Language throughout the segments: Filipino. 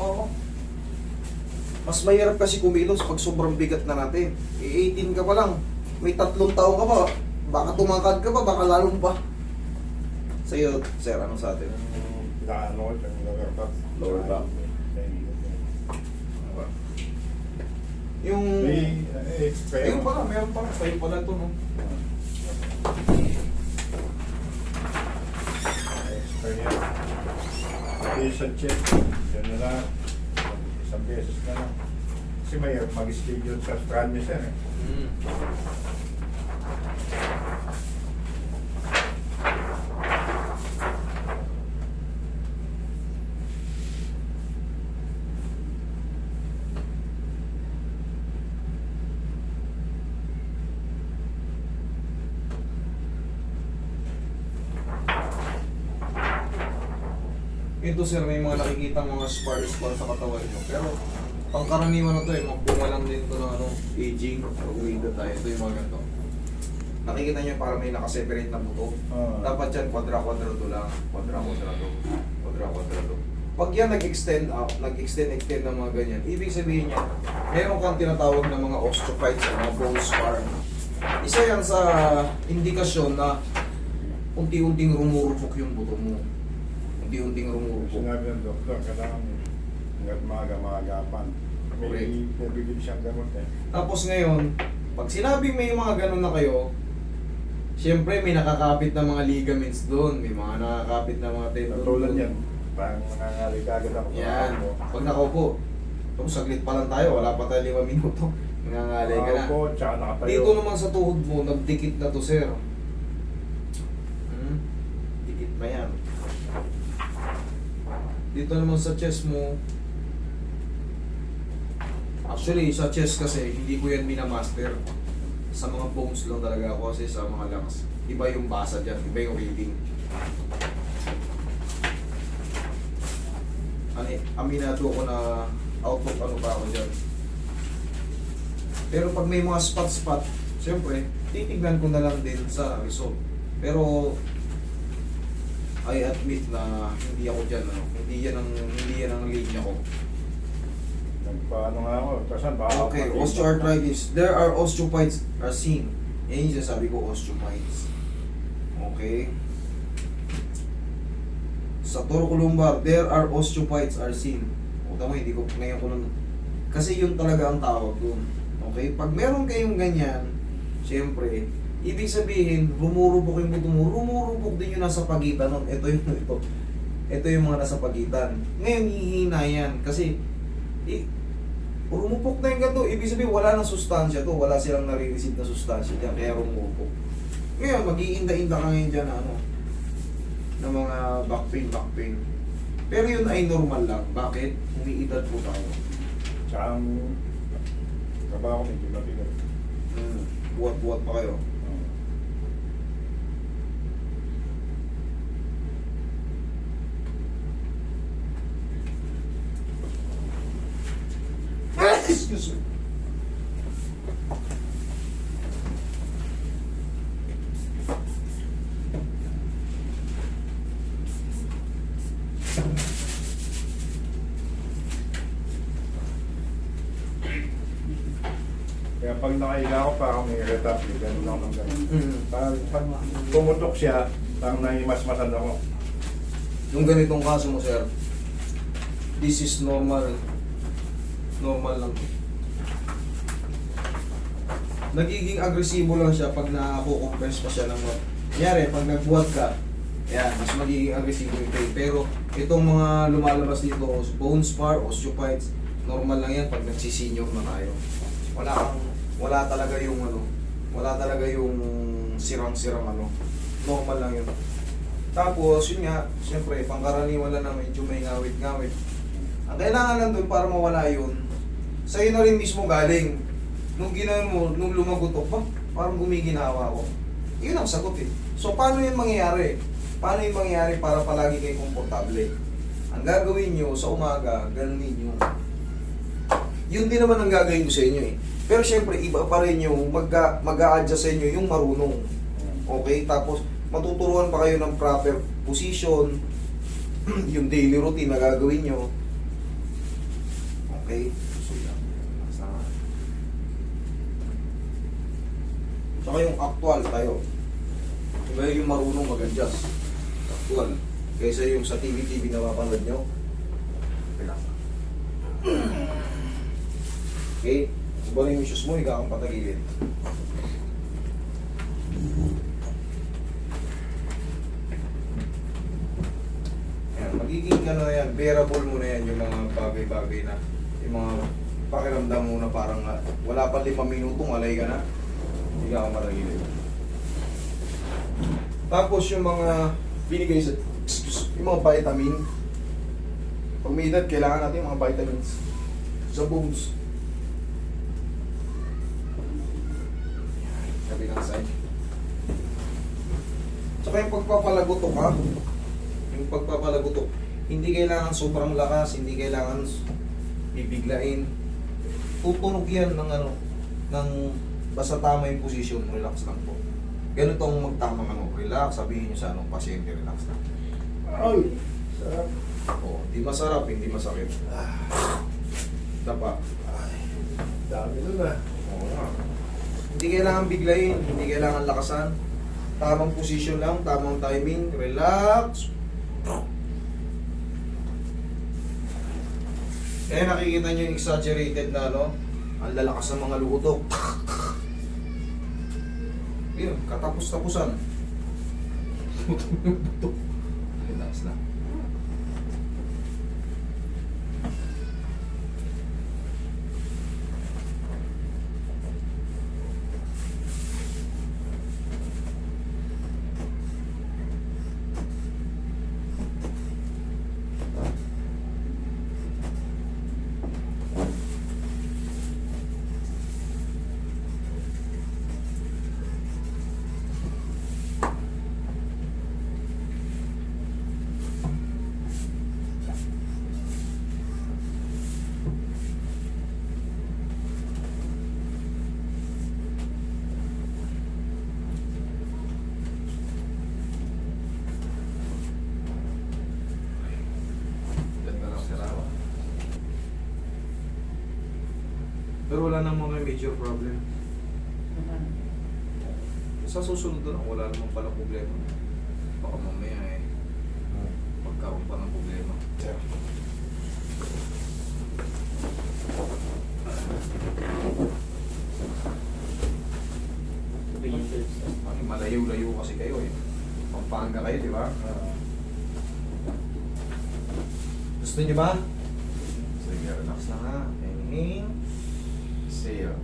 Oo. Mas mahirap kasi kumilos pag sobrang bigat na natin. 18 ka pa lang. May 3 taon ka pa. Baka tumakad ka pa, baka lalong pa. Sa'yo, sir, ano sa atin? Ano, yung lower back. Lower back. Yung... Ayun pala, meron pala. Sa'yo pala ito, no? Isang check. Yan na lang. Isang beses na lang. Kasi may mag-schedule sa Australia siya eh. Ito sir, may mga nakikita mga spars sa katawan nyo. Pero, pangkaraniwan na to eh, magbunga lang din ito ng aging. Pag-uwiga tayo, ito yung mga ganito. Nakikita nyo para may nakaseparate na buto. Dapat yan, quadra-quadrado lang. Quadra-quadrado. Quadra-quadrado. Pag yan nag-extend up, nag-extend ng mga ganyan, ibig sabihin niya, meron kang tinatawag na mga osteophytes, mga bone spar. Isa yan sa indikasyon na unti-unting rumurupok yung buto mo. Unti-unting rumurupok. Sinabi ng doktor, kailangan hanggat maaga-maagapan. May nabibili siyang gamot eh. Tapos ngayon, pag sinabing may mga ganun na kayo, siyempre may nakakapit na mga ligaments doon, may mga nakakapit na mga tendon Natulad doon. yan. Parang nangangali ka agad ako. Yan. Pag nakaupo, tapos saglit pa lang tayo, wala pa tayo 5 minuto, nangangalay ka na. Nakaupo, tsaka nakatayo. Dito naman sa tuhod mo, nagdikit na to sir. Dikit na yan. Dito naman sa chest mo, actually sa chest kasi hindi ko yan minamaster. Sa mga bones lang talaga ako kasi sa mga lungs. Iba yung basa dyan, iba yung reading. Aminado ako na out of ano pa ako dyan. Pero pag may mga spot-spot, siyempre, titignan ko na lang din sa result. Pero I admit na hindi ako dyan, ano, hindi yan ang linya ko. Nagpaano nga ako, kasan baka Okay, osteoarthritis. There are osteophytes are seen. Yan yung sabi ko, osteophytes. Okay. Sa thoracolumbar, there are osteophytes are seen. O tama, hindi ko, ngayon ko lang. Kasi yun talaga ang tawag dun. Okay? Pag meron kayong ganyan, siyempre, ibig sabihin, rumurupok yung buto mo, rumurupok din yung nasa pagitan nun. Ito yung mga nasa pagitan. Ngayon, hihina yan. Kasi, rumupok na yung ganito. Ibig sabihin, wala nang sustansya to. Wala silang nare-receive na sustansya dyan. Kaya rumupok. Ngayon, mag-iinda-inda ka ngayon dyan na ng mga back pain. Pero yun ay normal lang. Bakit? Umiidad po tayo. Tsaka ang trabaho ko medyo mabigat. Buwat-buwat pa kayo. Excuse me. Kaya pag nakahiga ako, parang may retapli, gano'n ako ng gano'n. Parang pag pumutok siya, parang naimasmasan ako. Yung ganitong kaso mo, sir, this is normal. Normal lang. Nagiging agresibo lang siya pag na-compress pa siya ng mga... Kunyari, pag nagbuhat ka, yan, mas magiging agresibo yung pain. Pero itong mga lumalabas dito, bone spar, osteophytes, normal lang yan pag nagsisenyor na tayo. Wala talaga yung wala talaga yung sirang-sirang normal lang yun. Tapos, yun nga, siyempre, pangkaraniwan lang na medyo may ngawit-ngawit. Ang kailangan lang doon para mawala yun, sa'yo na rin mismo galing. Nung ginawa mo, nung lumagutok ba, parang gumiginawa ko. Yun ang sagot eh. So, paano yun mangyayari? Paano yun mangyayari para palagi kayo komportable? Ang gagawin nyo sa umaga, ganunin nyo. Yun din naman ang gagawin ko sa inyo eh. Pero syempre, iba pa rin yung mag-a-adjust sa inyo yung marunong. Okay? Tapos, matuturuan pa kayo ng proper position, yung daily routine na gagawin nyo. Okay? Susunod lang. Sama. Tsaka yung actual tayo. Iba yung marunong mag-adjust. Actual. Kaysa yung sa TV na mapanood nyo. Relax. Okay? Kung ba yung issues mo, higa kang patagilid. Ayan, magiging ano na yan, bearable mo na yan yung mga bagay-bagay na, yung mga pakiramdam mo na parang wala pa 5 minutong, alay ka na, higa kang patagilid. Tapos yung mga binigay sa, yung mga vitamin, pag may edad, kailangan natin yung mga vitamins sa bones. Kabilang side. Tsaka yung pagpapalagotok ha, yung pagpapalagotok, hindi kailangan sobrang lakas, hindi kailangan bibiglain. Tutunog yan ng ano, ng basta tama yung position, relax lang po. Ganito ang magtamang ano, relax, sabihin nyo sa anong pasyente, relax lang. Ay, sarap. Oo, di masarap, hindi masakit. Dapa. Ay, dami nun ah. Oo nga. Hindi kailangan biglayin, hindi kailangan lakasan. Tamang position lang, tamang timing, relax. Kaya nakikita nyo yung exaggerated na ano, ang lalakas ng mga luhutok. Yun, katapos-tapusan. Relax lang. Ganda lang sila. Pero wala namang may major problem. Sa susunod na lang, wala namang pala problema. Baka mamaya magkaroon pa ng problema. Ay, malayo-layo kasi kayo eh. Pampanga kayo, di ba? Gusto niyo ba? Sige, relax lang ha. Inhale. Exhale.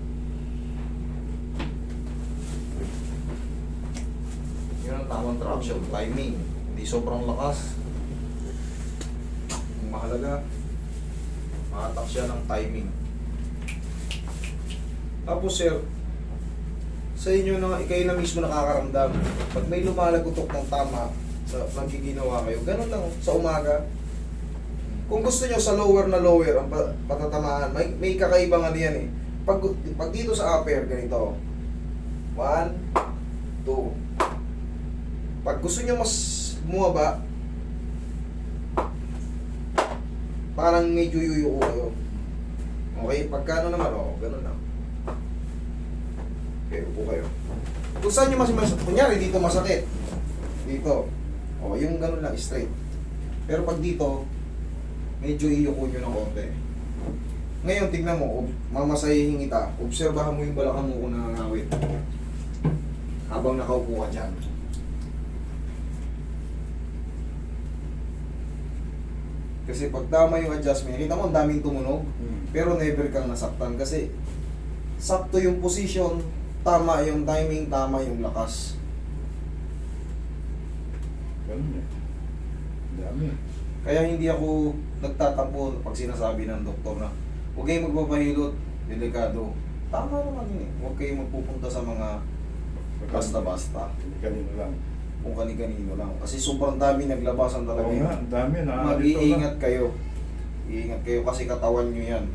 Yun ang tamang traction, timing. Hindi sobrang lakas. Ang mahalaga, makatak siya ng timing. Tapos sir, sa inyo na, kayo na mismo nakakaramdam. Pag may lumalagotok ng tama sa nagiginawa kayo, ganun lang sa umaga. Kung gusto nyo sa lower na lower ang patatamaan, may kakaibang ano yan eh. Pag dito sa upper, ganito. 1, 2. Pag gusto nyo mas bumaba, parang medyo yuyuko kayo. Okay? Pagkano naman, ganun lang. Okay, upo kayo. Kung saan nyo mas kunyari dito masakit. Dito. Yung ganun lang, straight. Pero pag dito, medyo iyuko nyo ng konti. Ngayon, tignan mo, mamasahihin kita. Obserbahan mo yung balakang mo kung nangangawit. Habang nakaupo ka dyan. Kasi pag tama yung adjustment, kita mo ang daming tumunog, pero never kang nasaktan. Kasi sakto yung position, tama yung timing, tama yung lakas. Ganun eh. Dami. Kaya hindi ako nagtatampo pag sinasabi ng doktor na huwag kayong magpapahilot, delikado. Tama naman yun eh. Huwag kayong magpupunta sa mga basta-basta. Kanino lang. Kung kani-kanino lang. Kasi sobrang dami naglabasan talaga Oo yun. nga, ang dami na. Mag-iingat kayo. Iingat kayo kasi katawan nyo yan.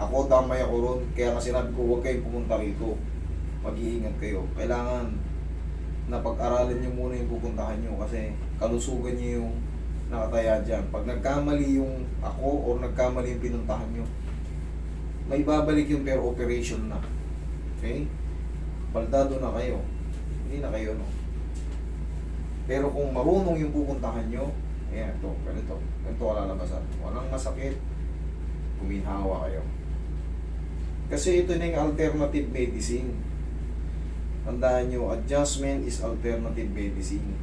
Ako, damay ako ron. Kaya nga sinabi ko, huwag kayong pumunta rito. Mag-iingat kayo. Kailangan na pag-aralan nyo muna yung pupuntahan nyo kasi kalusugan nyo yung nakataya dyan. Pag nagkamali yung ako o nagkamali yung pinuntahan nyo, may babalik yung per operation na. Okay? Baldado na kayo. Hindi na kayo, no? Pero kung marunong yung pupuntahan nyo, ayan, ito, ganito. Ganito kalalabasan. Walang masakit, kuminhawa kayo. Kasi ito na yung alternative medicine. Tandaan nyo, adjustment is alternative medicine.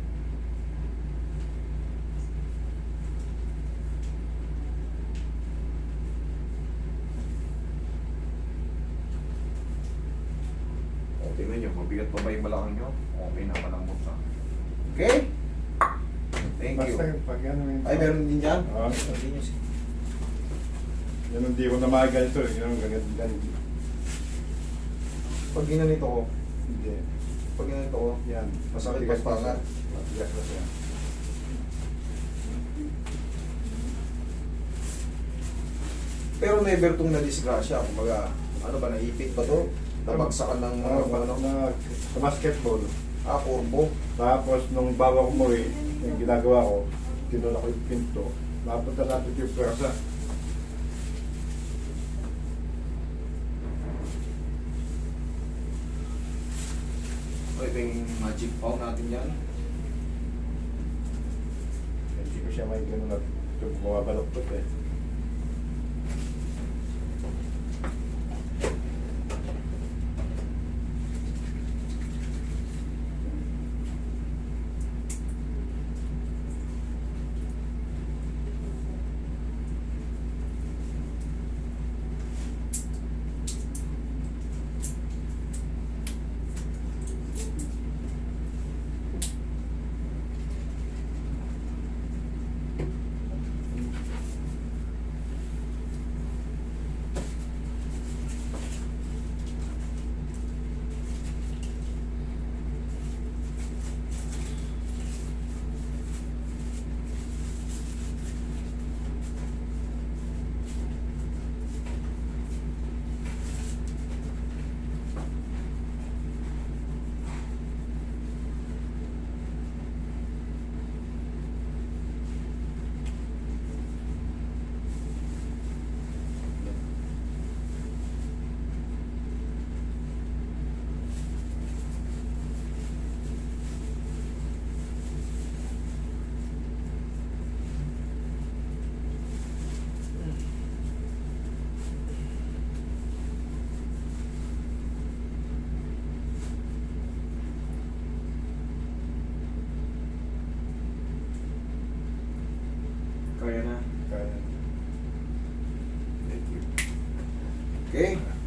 O, tingnan nyo, mabigat pa ba yung balakang nyo? Okay na, malambot na. Okay? Thank you. Basta yung pag ano yung... Ay, meron din dyan? Oo. Hindi nyo si... Yan hindi ko na magaganito eh. Yan ang ganito. Pag ginanito ko, Hindi. pag ginanito ko, Yan. Masakit Matigas pa na siya. pangat. Matigas na siya. pero never tong na-disgrasya. Kumbaga, ano ba, naipit ba to? Nabagsakan ng ano? Sa basketball. Kurbo. Tapos nung bawa ko umuwi, yung ginagawa ko, tinula ko yung pinto. Napunta natin yung pwersa. O, ito yung magic pound natin yan. Hindi ko siya may gano'n at bumabaloktot eh. Kaya na. Kaya, Thank you. Okay.